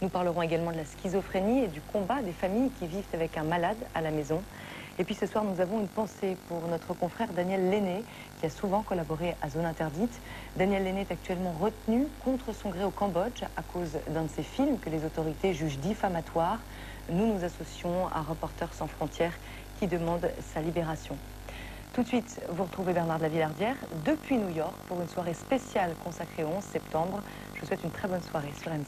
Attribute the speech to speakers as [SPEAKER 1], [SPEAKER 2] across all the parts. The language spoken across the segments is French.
[SPEAKER 1] Nous parlerons également de la schizophrénie et du combat des familles qui vivent avec un malade à la maison. Et puis ce soir, nous avons une pensée pour notre confrère Daniel Lenné, qui a souvent collaboré à Zone Interdite. Daniel Lenné est actuellement retenu contre son gré au Cambodge à cause d'un de ses films que les autorités jugent diffamatoires. Nous nous associons à Reporters sans frontières qui demande sa libération. Tout de suite, vous retrouvez Bernard de la Villardière depuis New York pour une soirée spéciale consacrée au 11 septembre. Je vous souhaite une très bonne soirée sur M6.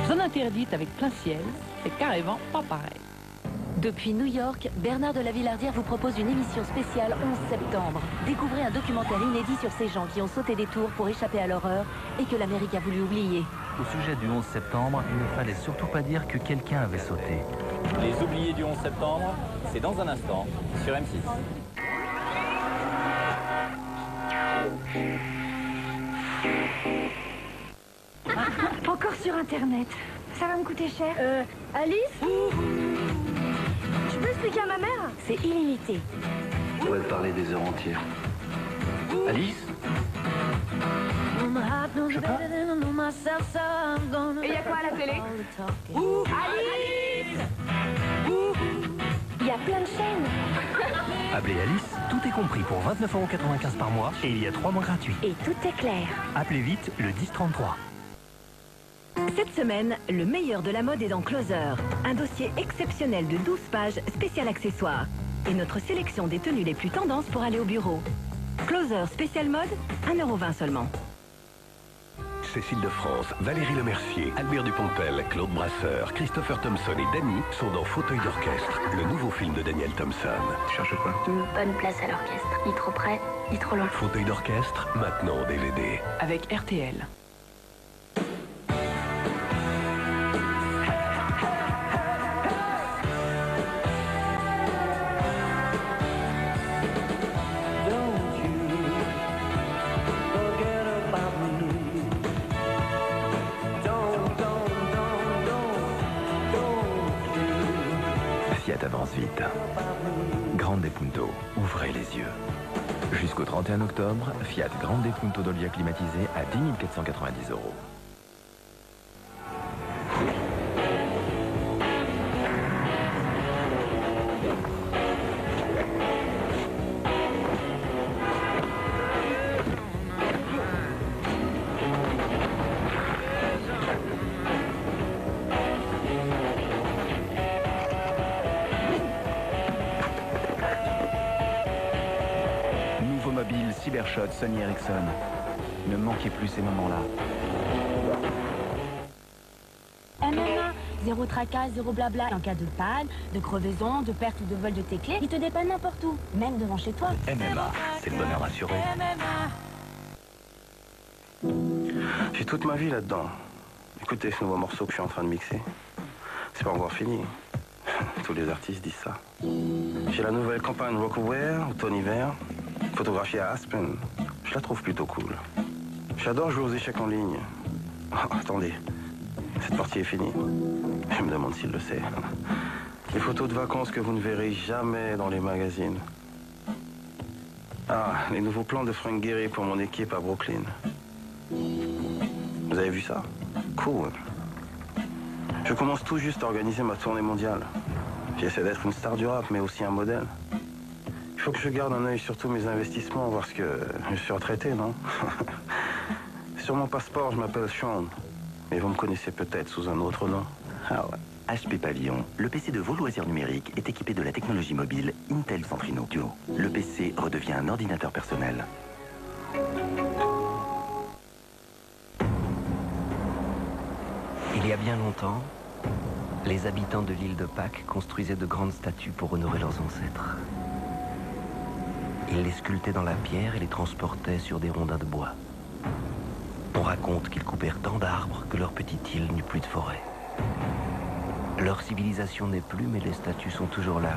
[SPEAKER 2] Zone interdite avec plein ciel, c'est carrément pas pareil.
[SPEAKER 3] Depuis New York, Bernard de la Villardière vous propose une émission spéciale 11 septembre. Découvrez un documentaire inédit sur ces gens qui ont sauté des tours pour échapper à l'horreur et que l'Amérique a voulu oublier.
[SPEAKER 4] Au sujet du 11 septembre, il ne fallait surtout pas dire que quelqu'un avait sauté.
[SPEAKER 5] Les oubliés du 11 septembre, c'est dans un instant sur M6.
[SPEAKER 6] Encore sur Internet. Ça va me coûter cher. Alice Tu peux expliquer à ma mère?
[SPEAKER 3] C'est illimité.
[SPEAKER 7] Je pourrais te parler des heures entières.
[SPEAKER 4] Alice?
[SPEAKER 6] Je sais pas. Et y a quoi à la télé? Alice Il y a plein de chaînes.
[SPEAKER 4] Appelez Alice, tout est compris pour 29,95 € par mois et il y a 3 mois gratuits.
[SPEAKER 3] Et tout est clair.
[SPEAKER 4] Appelez vite le 1033.
[SPEAKER 3] Cette semaine, le meilleur de la mode est dans Closer. Un dossier exceptionnel de 12 pages spécial accessoires. Et notre sélection des tenues les plus tendances pour aller au bureau. Closer spécial mode, 1,20 € seulement.
[SPEAKER 8] Cécile de France, Valérie Lemercier, Albert Dupontel, Claude Brasseur, Christopher Thompson et Dany sont dans Fauteuil d'orchestre, le nouveau film de Daniel Thompson.
[SPEAKER 7] Tu cherches quoi?
[SPEAKER 9] Une bonne place à l'orchestre. Ni trop près, ni trop loin.
[SPEAKER 8] Fauteuil d'orchestre, maintenant en DVD.
[SPEAKER 2] Avec RTL.
[SPEAKER 10] Fiat avance vite. Grande Punto, ouvrez les yeux. Jusqu'au 31 octobre, Fiat Grande Punto Dolia climatisé à 10 490 €.
[SPEAKER 7] Mobile, Cybershot, Sony Ericsson. Ne manquez plus ces moments-là.
[SPEAKER 6] MMA, zéro tracas, zéro blabla. En cas de panne, de crevaison, de perte ou de vol de tes clés, ils te dépannent n'importe où, même devant chez toi.
[SPEAKER 10] MMA, c'est le bonheur assuré.
[SPEAKER 7] J'ai toute ma vie là-dedans. Écoutez ce nouveau morceau que je suis en train de mixer. C'est pas encore fini. Tous les artistes disent ça. J'ai la nouvelle campagne Rockaware, automne-hiver, photographiée à Aspen. Je la trouve plutôt cool. J'adore jouer aux échecs en ligne. Oh, attendez, cette partie est finie. Je me demande s'il le sait. Les photos de vacances que vous ne verrez jamais dans les magazines. Ah, les nouveaux plans de Frank Gehry pour mon équipe à Brooklyn. Vous avez vu ça? Cool. Je commence tout juste à organiser ma tournée mondiale. J'essaie d'être une star du rap, mais aussi un modèle. Il faut que je garde un œil sur tous mes investissements parce que je suis retraité, non? Sur mon passeport, je m'appelle Sean. Mais vous me connaissez peut-être sous un autre nom.
[SPEAKER 10] Ah ouais. HP Pavillon, le PC de vos loisirs numériques est équipé de la technologie mobile Intel Centrino Duo. Le PC redevient un ordinateur personnel. Il y a bien longtemps, les habitants de l'île de Pâques construisaient de grandes statues pour honorer leurs ancêtres. Ils les sculptaient dans la pierre et les transportaient sur des rondins de bois. On raconte qu'ils coupèrent tant d'arbres que leur petite île n'eut plus de forêt. Leur civilisation n'est plus, mais les statues sont toujours là.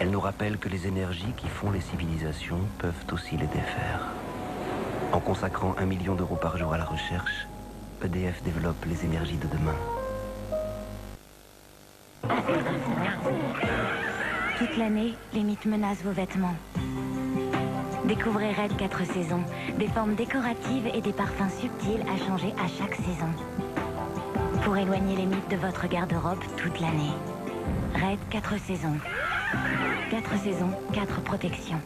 [SPEAKER 11] Elle nous rappelle que les énergies qui font les civilisations peuvent aussi les défaire. En consacrant 1 million d'euros par jour à la recherche, EDF développe les énergies de demain.
[SPEAKER 6] Toute l'année, les mythes menacent vos vêtements. Découvrez Red 4 saisons, des formes décoratives et des parfums subtils à changer à chaque saison. Pour éloigner les mythes de votre garde-robe toute l'année. Red 4 saisons. 4 saisons, 4 protections.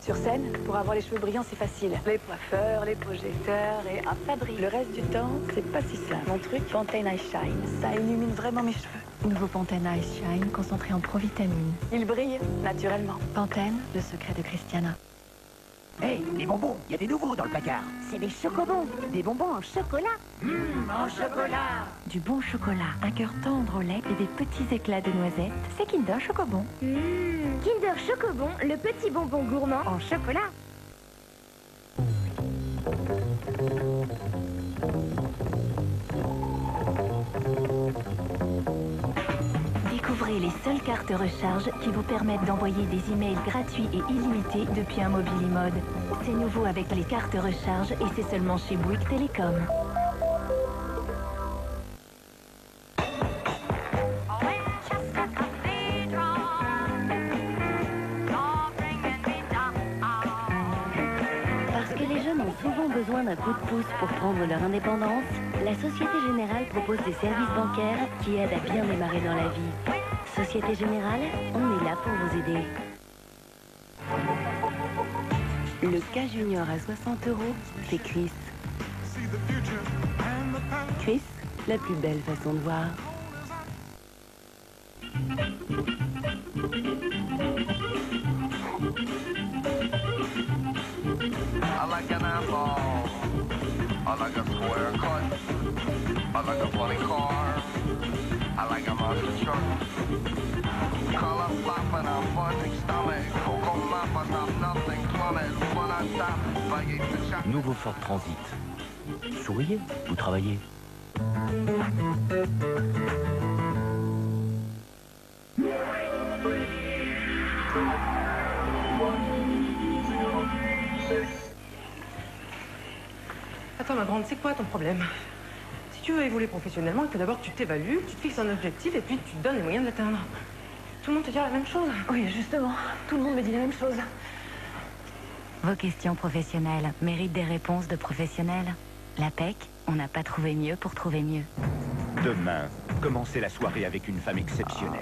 [SPEAKER 12] Sur scène, pour avoir les cheveux brillants, c'est facile. Les coiffeurs, les projecteurs et un fabrique. Le reste du temps, c'est pas si simple. Mon truc, Pantene Ice Shine. Ça illumine vraiment mes cheveux.
[SPEAKER 13] Nouveau Pantene Ice Shine concentré en provitamine.
[SPEAKER 12] Il brille naturellement.
[SPEAKER 13] Pantene, le secret de Christiana.
[SPEAKER 14] Hey, les bonbons, il y a des nouveaux dans le placard.
[SPEAKER 6] C'est des chocobons, des bonbons en chocolat.
[SPEAKER 14] En chocolat.
[SPEAKER 13] Du bon chocolat, un cœur tendre au lait et des petits éclats de noisettes. C'est Kinder Chocobon.
[SPEAKER 6] Kinder Chocobon, le petit bonbon gourmand en chocolat.
[SPEAKER 3] Découvrez les seules cartes recharge qui vous permettent d'envoyer des emails gratuits et illimités depuis un mobile iMode. C'est nouveau avec les cartes recharge et c'est seulement chez Bouygues Télécom.
[SPEAKER 15] Parce que les jeunes ont souvent besoin d'un coup de pouce pour prendre leur indépendance, la Société Générale propose des services bancaires qui aident à bien démarrer dans la vie. Société Générale, on est là pour vous aider. Le cas junior à 60 €, c'est Chris. Chris, la plus belle façon de voir.
[SPEAKER 16] I like an apple. I like a square cut. I like a funny car. I like a monster truck. Color flopping on fuzzy stomach. Coco mama, not nothing plummet. When I stop, I get the shot.
[SPEAKER 11] Nouveau Ford Transit. Souriez, vous travaillez.
[SPEAKER 17] Attends, ma grande, c'est quoi ton problème? Si tu veux évoluer professionnellement, il faut d'abord que tu t'évalues, tu te fixes un objectif et puis tu te donnes les moyens de l'atteindre. Tout le monde te dit la même chose.
[SPEAKER 13] Oui, justement, tout le monde me dit la même chose.
[SPEAKER 6] Vos questions professionnelles méritent des réponses de professionnels. La PEC, on n'a pas trouvé mieux pour trouver mieux.
[SPEAKER 18] Demain, commencez la soirée avec une femme exceptionnelle.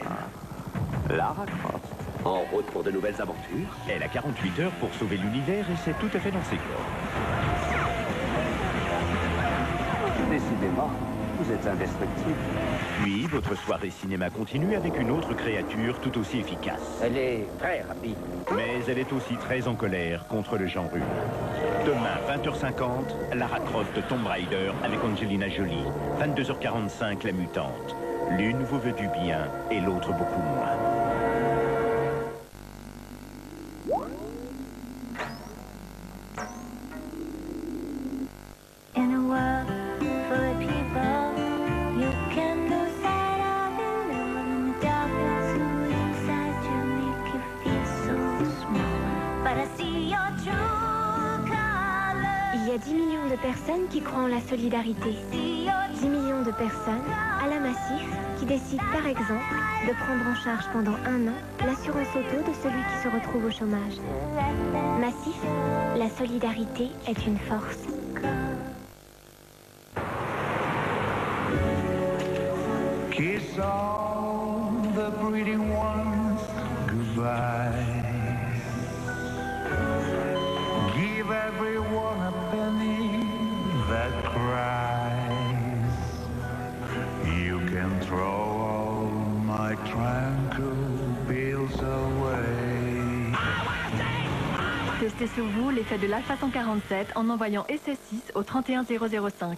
[SPEAKER 19] Lara Croft. En route pour de nouvelles aventures.
[SPEAKER 18] Elle a 48 heures pour sauver l'univers et c'est tout à fait dans ses corps.
[SPEAKER 19] Décidément, vous êtes indestructible.
[SPEAKER 18] Puis, votre soirée cinéma continue avec une autre créature tout aussi efficace.
[SPEAKER 19] Elle est très rapide.
[SPEAKER 18] Mais elle est aussi très en colère contre le genre humain. Demain, 20h50, Lara Croft Tomb Raider avec Angelina Jolie. 22h45, La Mutante. L'une vous veut du bien et l'autre beaucoup moins.
[SPEAKER 6] Il y a 10 millions de personnes qui croient en la solidarité. 10 millions de personnes à la Massif qui décident par exemple de prendre en charge pendant 1 an l'assurance auto de celui qui se retrouve au chômage. Massif, la solidarité est une force.
[SPEAKER 16] Kiss all the pretty ones goodbye. Give everyone a penny that cries. You can throw all my tranquil bills away.
[SPEAKER 13] Testez sur vous l'effet de l'Alpha 147 en envoyant SS6 au 31005.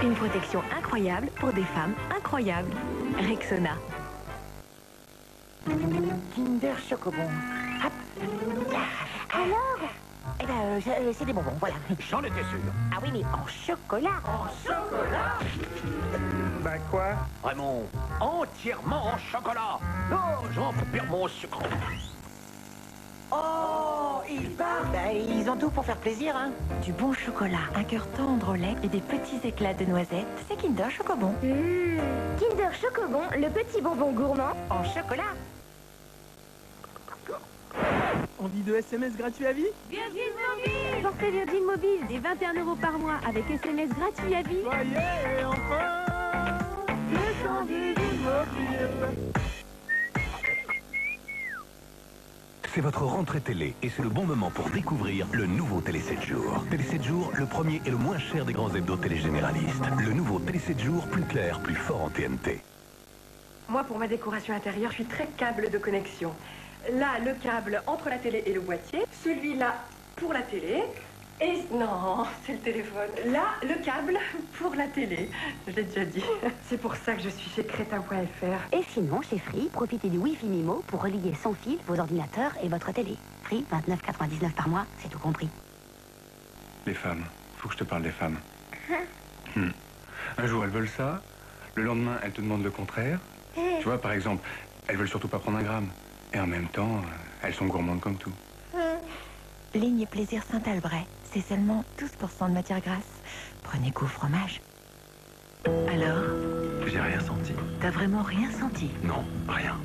[SPEAKER 3] Une protection incroyable pour des femmes incroyables. Rexona.
[SPEAKER 14] Kinder Chocobon. Hop.
[SPEAKER 15] Alors?
[SPEAKER 14] Eh ben, c'est des bonbons, voilà. J'en étais sûr. Ah oui, mais en chocolat. En chocolat?
[SPEAKER 7] Ben quoi?
[SPEAKER 14] Raymond, entièrement en chocolat. Oh, j'en perds mon sucre. Oh, ils partent. Ben, ils ont tout pour faire plaisir, hein.
[SPEAKER 3] Du bon chocolat, un cœur tendre au lait et des petits éclats de noisettes. C'est Kinder Chocobon.
[SPEAKER 15] Kinder Chocobon, le petit bonbon gourmand
[SPEAKER 14] en chocolat.
[SPEAKER 20] On dit de SMS gratuit à vie?
[SPEAKER 15] Virgin Mobile! Forfait Virgin Mobile, des 21 € par mois avec SMS gratuit à vie.
[SPEAKER 20] Voyez, enfin! C'est sans Virgin Mobile!
[SPEAKER 8] C'est votre rentrée télé et c'est le bon moment pour découvrir le nouveau Télé 7 jours. Télé 7 jours, le premier et le moins cher des grands hebdos télégénéralistes. Le nouveau Télé 7 jours, plus clair, plus fort en TNT.
[SPEAKER 12] Moi, pour ma décoration intérieure, je suis très câble de connexion. Là, le câble entre la télé et le boîtier. Celui-là pour la télé. Et non, c'est le téléphone. Là, le câble pour la télé. Je l'ai déjà dit. C'est pour ça que je suis chez Crétin.fr.
[SPEAKER 15] Et sinon, chez Free, profitez du Wi-Fi Mimo pour relier sans fil vos ordinateurs et votre télé. Free, 29,99 par mois, c'est tout compris.
[SPEAKER 7] Les femmes. Faut que je te parle des femmes. Un jour, elles veulent ça. Le lendemain, elles te demandent le contraire. Tu vois, par exemple, elles veulent surtout pas prendre un gramme. Et en même temps, elles sont gourmandes comme tout.
[SPEAKER 3] Ligne Plaisir Saint-Albret, c'est seulement 12% de matière grasse. Prenez goût fromage. Alors?
[SPEAKER 10] J'ai rien senti.
[SPEAKER 3] T'as vraiment rien senti?
[SPEAKER 10] Non, rien.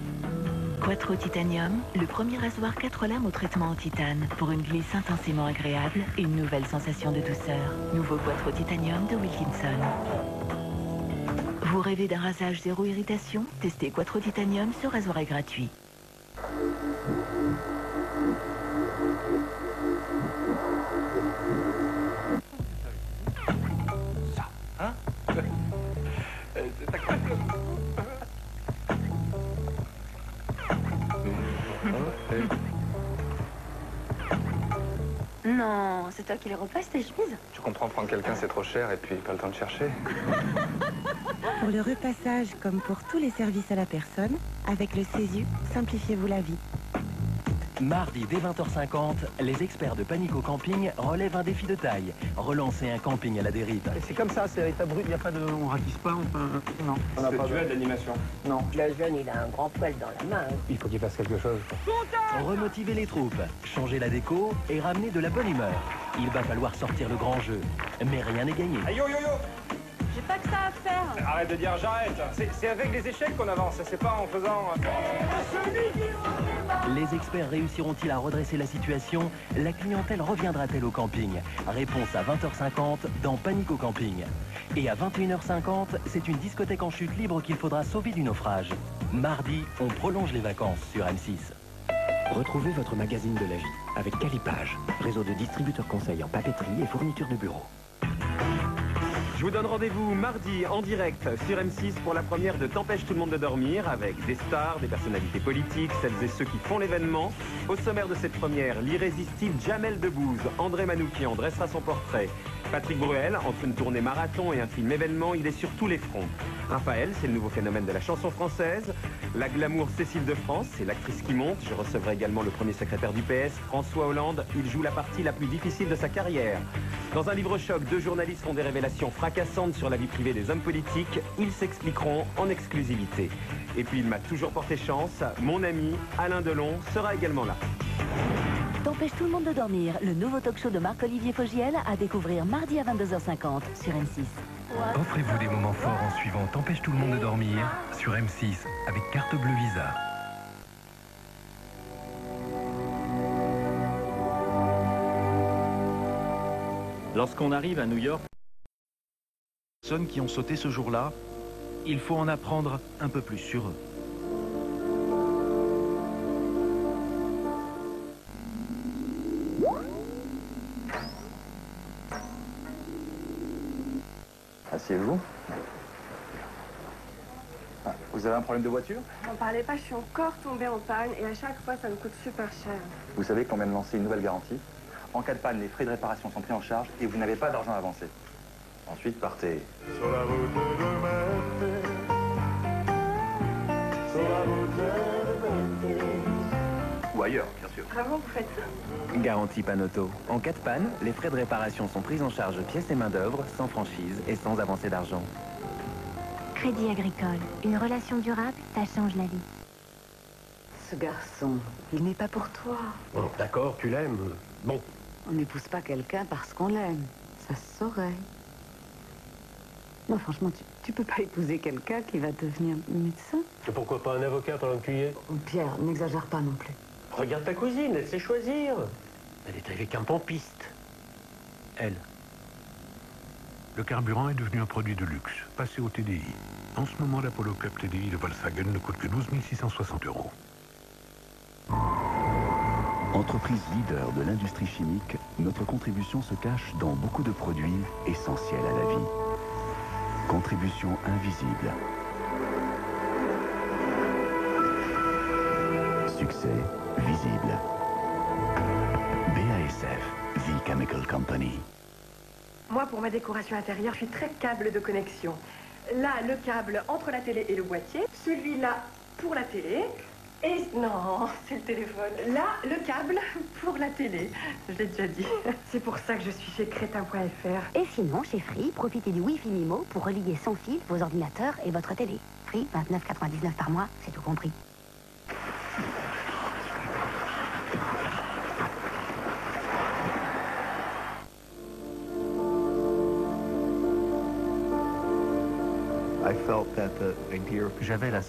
[SPEAKER 3] Quattro Titanium, le premier rasoir 4 lames au traitement en titane, pour une glisse intensément agréable et une nouvelle sensation de douceur. Nouveau Quattro Titanium de Wilkinson. Vous rêvez d'un rasage zéro irritation? Testez Quattro Titanium, ce rasoir est gratuit.
[SPEAKER 7] Ça, hein?
[SPEAKER 1] Non, c'est toi qui les replaces, tes chemises?
[SPEAKER 7] Tu comprends, prendre quelqu'un c'est trop cher et puis pas le temps de chercher.
[SPEAKER 3] Pour le repassage, comme pour tous les services à la personne, avec le CESU, simplifiez-vous la vie.
[SPEAKER 4] Mardi dès 20h50, les experts de Panico Camping relèvent un défi de taille. Relancer un camping à la dérive.
[SPEAKER 20] C'est comme ça, c'est à l'état brut, il n'y a pas de... On ratisse pas, enfin... Non.
[SPEAKER 7] On n'a pas de d'animation.
[SPEAKER 20] Non.
[SPEAKER 14] Le jeune, il a un grand poil dans la main.
[SPEAKER 7] Il faut qu'il fasse quelque chose.
[SPEAKER 4] Remotiver les troupes, changer la déco et ramener de la bonne humeur. Il va falloir sortir le grand jeu. Mais rien n'est gagné.
[SPEAKER 5] Hey, yo yo yo!
[SPEAKER 12] J'ai pas que ça à faire.
[SPEAKER 5] Arrête de dire j'arrête. C'est avec les échecs qu'on avance, c'est pas en faisant...
[SPEAKER 4] Les experts réussiront-ils à redresser la situation? La clientèle reviendra-t-elle au camping? Réponse à 20h50 dans Panico Camping. Et à 21h50, c'est une discothèque en chute libre qu'il faudra sauver du naufrage. Mardi, on prolonge les vacances sur M6.
[SPEAKER 11] Retrouvez votre magazine de la vie avec Calipage, réseau de distributeurs conseils en papeterie et fourniture de bureau.
[SPEAKER 21] Je vous donne rendez-vous mardi en direct sur M6 pour la première de T'empêche tout le monde de dormir avec des stars, des personnalités politiques, celles et ceux qui font l'événement. Au sommaire de cette première, l'irrésistible Jamel Debbouze, André Manoukian en dressera son portrait. Patrick Bruel, entre une tournée marathon et un film événement, il est sur tous les fronts. Raphaël, c'est le nouveau phénomène de la chanson française. La glamour Cécile de France, c'est l'actrice qui monte. Je recevrai également le premier secrétaire du PS, François Hollande. Il joue la partie la plus difficile de sa carrière. Dans un livre choc, 2 journalistes font des révélations fracassantes sur la vie privée des hommes politiques. Ils s'expliqueront en exclusivité. Et puis il m'a toujours porté chance, mon ami Alain Delon sera également là.
[SPEAKER 3] T'empêche tout le monde de dormir, le nouveau talk show de Marc-Olivier Fogiel à découvrir mardi à 22h50 sur M6.
[SPEAKER 4] Offrez-vous des moments forts en suivant T'empêche tout le monde de dormir sur M6 avec carte bleue Visa.
[SPEAKER 5] Lorsqu'on arrive à New York,
[SPEAKER 22] Les personnes qui ont sauté ce jour-là, il faut en apprendre un peu plus sur eux.
[SPEAKER 5] asseyez-vous. Ah, vous avez un problème de voiture?
[SPEAKER 12] N'en parlez pas, je suis encore tombée en panne et à chaque fois ça me coûte super cher.
[SPEAKER 5] Vous savez qu'on vient de lancer une nouvelle garantie. En cas de panne, les frais de réparation sont pris en charge et vous n'avez pas d'argent avancé.
[SPEAKER 7] Ensuite, partez.
[SPEAKER 16] Sur la route de Memphis. Sur la route de Memphis.
[SPEAKER 7] Ou ailleurs, bien sûr.
[SPEAKER 12] Vraiment, vous faites ça?
[SPEAKER 4] Garantie Panotto. En cas de panne, les frais de réparation sont pris en charge pièces et main-d'œuvre, sans franchise et sans avancée d'argent.
[SPEAKER 6] Crédit Agricole. Une relation durable, ça change la vie.
[SPEAKER 2] Ce garçon, il n'est pas pour toi.
[SPEAKER 19] Bon, d'accord, tu l'aimes. Bon.
[SPEAKER 2] On n'épouse pas quelqu'un parce qu'on l'aime. Ça se saurait. Non, franchement, tu peux pas épouser quelqu'un qui va devenir médecin.
[SPEAKER 19] Et pourquoi pas un avocat pendant que tu y es?
[SPEAKER 2] Pierre, n'exagère pas non plus.
[SPEAKER 19] Regarde ta cousine, elle sait choisir. Elle est avec un pompiste.
[SPEAKER 8] Elle. Le carburant est devenu un produit de luxe, passé au TDI. En ce moment, la Polo Club TDI de Volkswagen ne coûte que 12 660 €.
[SPEAKER 9] Entreprise leader de l'industrie chimique, notre contribution se cache dans beaucoup de produits essentiels à la vie. Contribution invisible. Succès visible. BASF, The Chemical Company.
[SPEAKER 12] Moi, pour ma décoration intérieure, je suis très câble de connexion. Là, le câble entre la télé et le boîtier. Celui-là pour la télé. Et non, c'est le téléphone. Là, le câble pour la télé. Je l'ai déjà dit. C'est pour ça que je suis chez Crétin.fr.
[SPEAKER 15] Et sinon, chez Free, profitez du Wi-Fi Mimo pour relier sans fil vos ordinateurs et votre télé. Free, 29,99 par mois, c'est tout compris.
[SPEAKER 22] J'avais la